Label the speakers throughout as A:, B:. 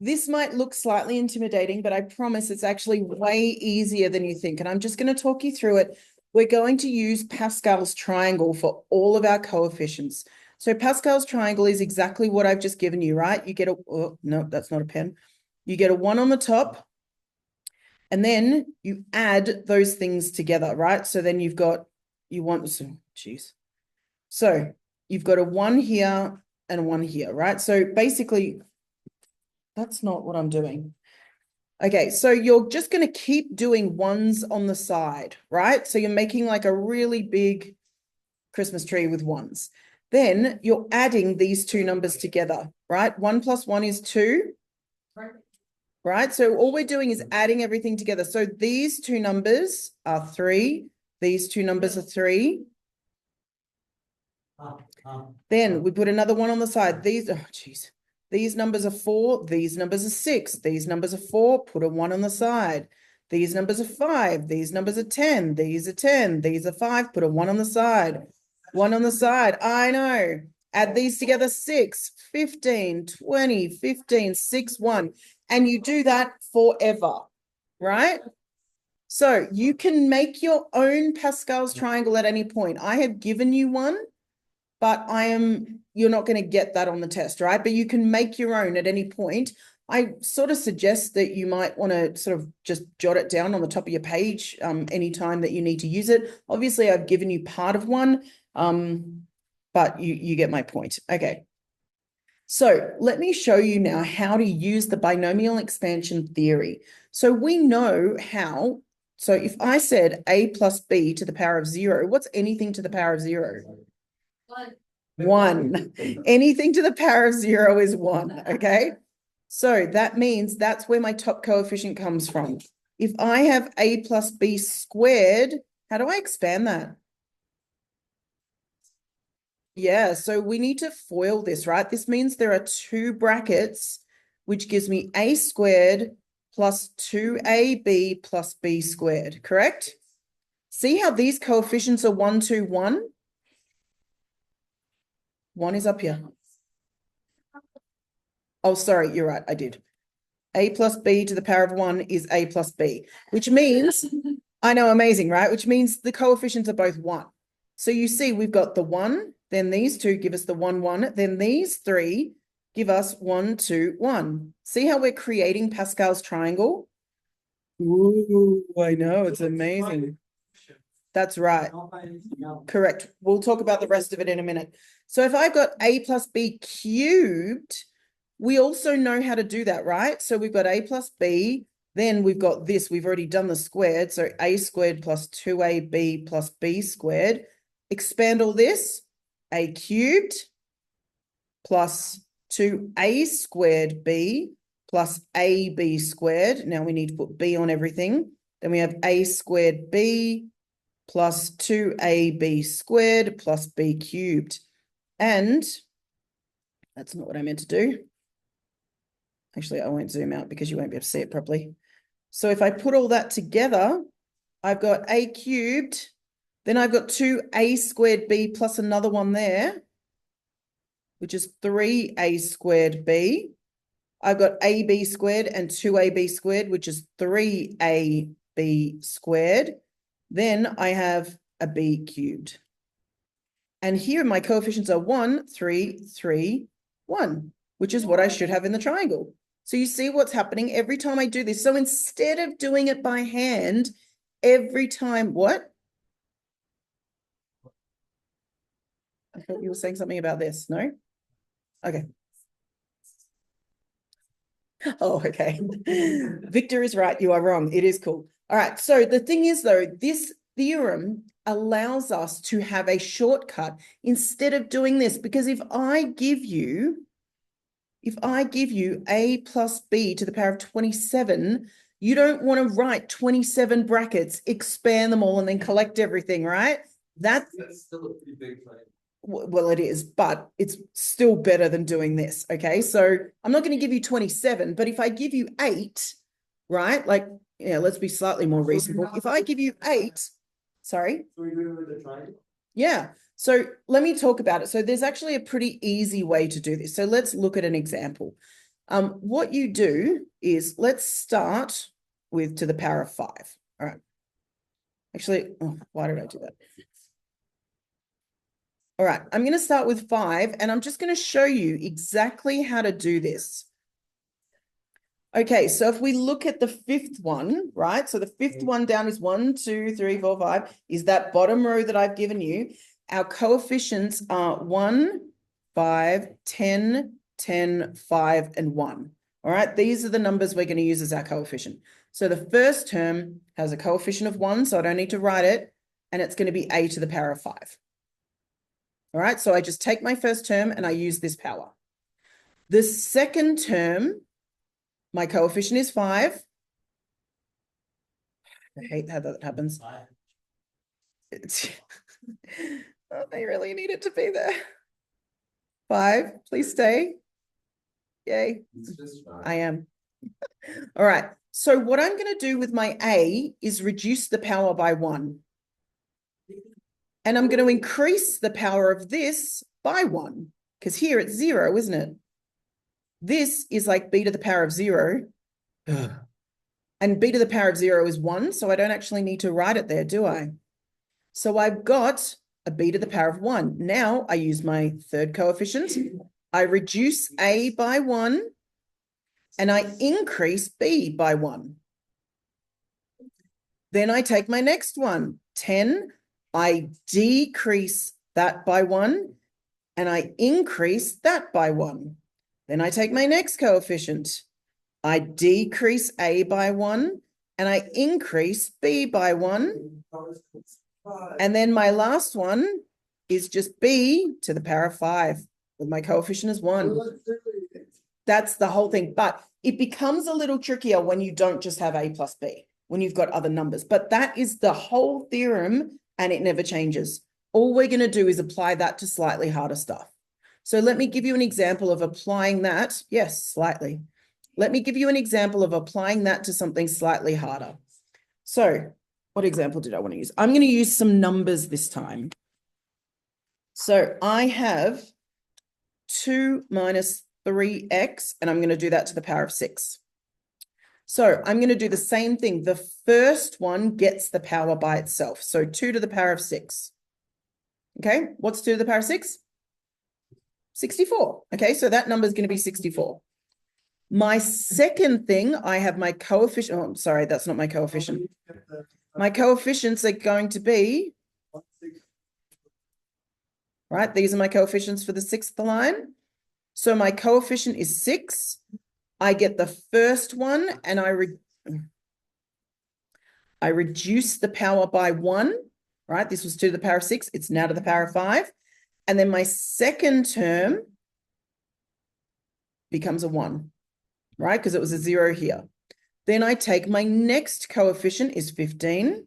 A: This might look slightly intimidating, but I promise it's actually way easier than you think. And I'm just going to talk you through it. We're going to use Pascal's triangle for all of our coefficients. So Pascal's triangle is exactly what I've just given you, right? You get a, oh, no, that's not a pen. You get a 1 on the top, and then you add those things together, right? So then you've got, So you've got a 1 here and a 1 here, right? So basically, that's not what I'm doing. Okay, so you're just going to keep doing ones on the side, right? So you're making like a really big Christmas tree with ones. Then you're adding these two numbers together, right? 1 plus 1 is 2, right? So all we're doing is adding everything together. So these two numbers are 3. These two numbers are 3. Then we put another 1 on the side. These numbers are 4. These numbers are 6. These numbers are 4. Put a 1 on the side. These numbers are 5. These numbers are 10. These are 10. These are 5. Put a 1 on the side. 1 on the side. I know. Add these together. 6, 15, 20, 15, 6, 1. And you do that forever, right? So you can make your own Pascal's triangle at any point. I have given you one, but you're not going to get that on the test, right? But you can make your own at any point. I sort of suggest that you might want to sort of just jot it down on the top of your page anytime that you need to use it. Obviously, I've given you part of one, but you get my point. Okay. So let me show you now how to use the binomial expansion theory. So we know how. So if I said a plus b to the power of 0, what's anything to the power of 0? 1. Anything to the power of 0 is 1, okay? So that means that's where my top coefficient comes from. If I have a plus b squared, how do I expand that? Yeah, so we need to FOIL this, right? This means there are 2 brackets, which gives me a squared plus 2ab plus b squared, correct? See how these coefficients are 1, 2, 1? 1 is up here. Oh, sorry, you're right, I did. A plus b to the power of 1 is a plus b, which means, I know, amazing, right? Which means the coefficients are both 1. So you see we've got the 1, then these 2 give us the 1, 1, then these 3 give us 1, 2, 1. See how we're creating Pascal's triangle? Ooh, I know, it's amazing. That's right. Correct. We'll talk about the rest of it in a minute. So if I've got a plus b cubed, we also know how to do that, right? So we've got a plus b, then we've got this. We've already done the squared. So a squared plus 2ab plus b squared. Expand all this. A cubed plus 2a squared b plus ab squared. Now we need to put b on everything. Then we have a squared b plus 2ab squared plus b cubed. And that's not what I meant to do. Actually, I won't zoom out because you won't be able to see it properly. So if I put all that together, I've got a cubed, then I've got 2a squared b plus another one there, which is 3a squared b. I've got ab squared and 2ab squared, which is 3ab squared. Then I have a b cubed. And here my coefficients are 1, 3, 3, 1, which is what I should have in the triangle. So you see what's happening every time I do this. So instead of doing it by hand, every time, what? I thought you were saying something about this, no? Okay. Oh, okay. Victor is right. You are wrong. It is cool. All right. So the thing is, though, this theorem allows us to have a shortcut instead of doing this, because if I give you a plus b to the power of 27, you don't want to write 27 brackets, expand them all, and then collect everything, right? That's still a pretty big claim. Well, it is, but it's still better than doing this, okay? So I'm not going to give you 27, but if I give you 8, right? Like, yeah, let's be slightly more reasonable. If I give you 8, sorry? So we do it with a triangle? Yeah. So let me talk about it. So there's actually a pretty easy way to do this. So let's look at an example. What you do is, let's start with to the power of 5. All right. Actually, why did I do that? All right, I'm going to start with 5, and I'm just going to show you exactly how to do this. Okay, so if we look at the 5th one, right? So the 5th one down is 1, 2, 3, 4, 5, is that bottom row that I've given you. Our coefficients are 1, 5, 10, 10, 5, and 1. All right, these are the numbers we're going to use as our coefficient. So the first term has a coefficient of 1, so I don't need to write it, and it's going to be a to the power of 5. All right, so I just take my first term and I use this power. The second term, my coefficient is 5. I hate how that happens. Oh, they really need it to be there. 5, please stay. Yay. I am. All right, so what I'm going to do with my A is reduce the power by 1. And I'm going to increase the power of this by 1, because here it's 0, isn't it? This is like b to the power of 0. And b to the power of 0 is 1, so I don't actually need to write it there, do I? So I've got a b to the power of 1. Now I use my third coefficient. I reduce a by 1, and I increase b by 1. Then I take my next one, 10. I decrease that by 1, and I increase that by 1. Then I take my next coefficient. I decrease a by 1, and I increase b by 1. And then my last one is just b to the power of 5, with my coefficient as 1. That's the whole thing. But it becomes a little trickier when you don't just have a plus b, when you've got other numbers. But that is the whole theorem, and it never changes. All we're going to do is apply that to slightly harder stuff. So let me give you an example of applying that. Yes, slightly. Let me give you an example of applying that to something slightly harder. So what example did I want to use? I'm going to use some numbers this time. So I have 2 minus 3x, and I'm going to do that to the power of 6. So I'm going to do the same thing. The first one gets the power by itself. So 2 to the power of 6. Okay, what's 2 to the power of 6? 64. Okay, so that number is going to be 64. My second thing, I have my coefficient. Oh, sorry, that's not my coefficient. My coefficients are going to be, right, these are my coefficients for the 6th line. So my coefficient is 6. I get the first one, and I reduce the power by 1, right? This was 2 to the power of 6. It's now to the power of 5. And then my second term becomes a 1, right? Because it was a 0 here. Then I take my next coefficient is 15.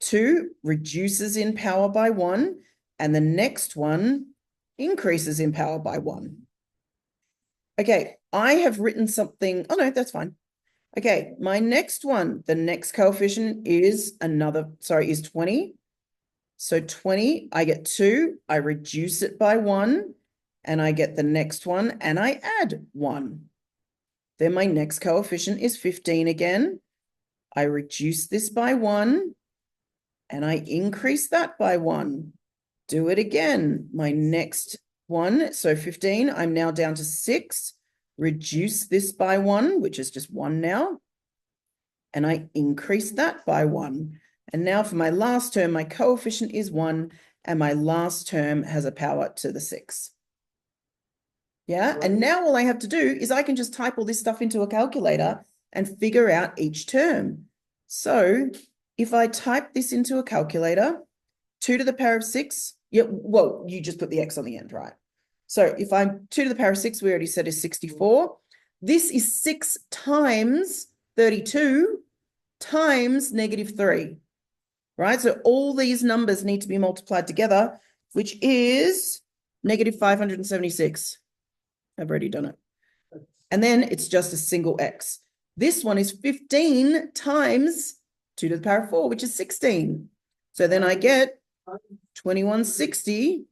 A: 2 reduces in power by 1, and the next one increases in power by 1. Okay, I have written something. Oh, no, that's fine. Okay, my next one, the next coefficient is is 20. So 20, I get 2, I reduce it by 1, and I get the next one, and I add 1. Then my next coefficient is 15 again. I reduce this by 1, and I increase that by 1. Do it again. My next one, so 15, I'm now down to 6. Reduce this by 1, which is just 1 now. And I increase that by 1. And now for my last term, my coefficient is 1, and my last term has a power to the 6. Yeah, and now all I have to do is I can just type all this stuff into a calculator and figure out each term. So if I type this into a calculator, 2 to the power of 6, yeah, well, you just put the x on the end, right? So if I'm 2 to the power of 6, we already said is 64. This is 6 times 32 times -3, right? So all these numbers need to be multiplied together, which is -576. I've already done it. And then it's just a single x. This one is 15 times 2 to the power of 4, which is 16. So then I get 2160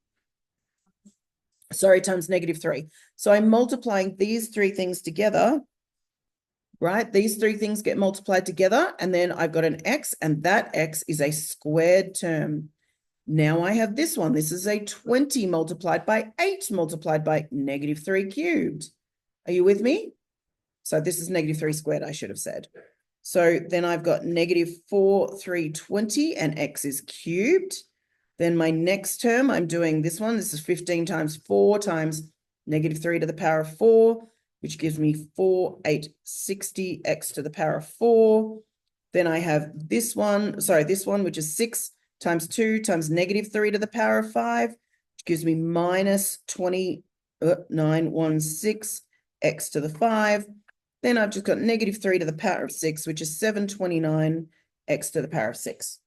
A: sorry, times -3. So I'm multiplying these three things together, right? These three things get multiplied together, and then I've got an x, and that x is a squared term. Now I have this one. This is a 20 multiplied by 8 multiplied by -3 cubed. Are you with me? So this is -3 squared, I should have said. So then I've got -4, 3, 20, and x is cubed. Then my next term, I'm doing this one. This is 15 times 4 times -3 to the power of 4, which gives me 4, 8, 60, x to the power of 4. Then I have this one, which is 6 times 2 times -3 to the power of 5, which gives me minus 2916 x to the 5. Then I've just got -3 to the power of 6, which is 729 x to the power of 6.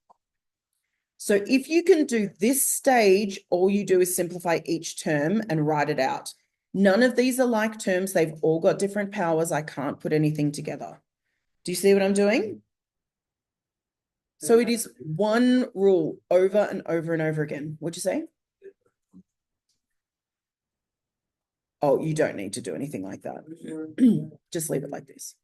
A: So if you can do this stage, all you do is simplify each term and write it out. None of these are like terms. They've all got different powers. I can't put anything together. Do you see what I'm doing? So it is one rule over and over and over again. What'd you say? Oh, you don't need to do anything like that. Just leave it like this.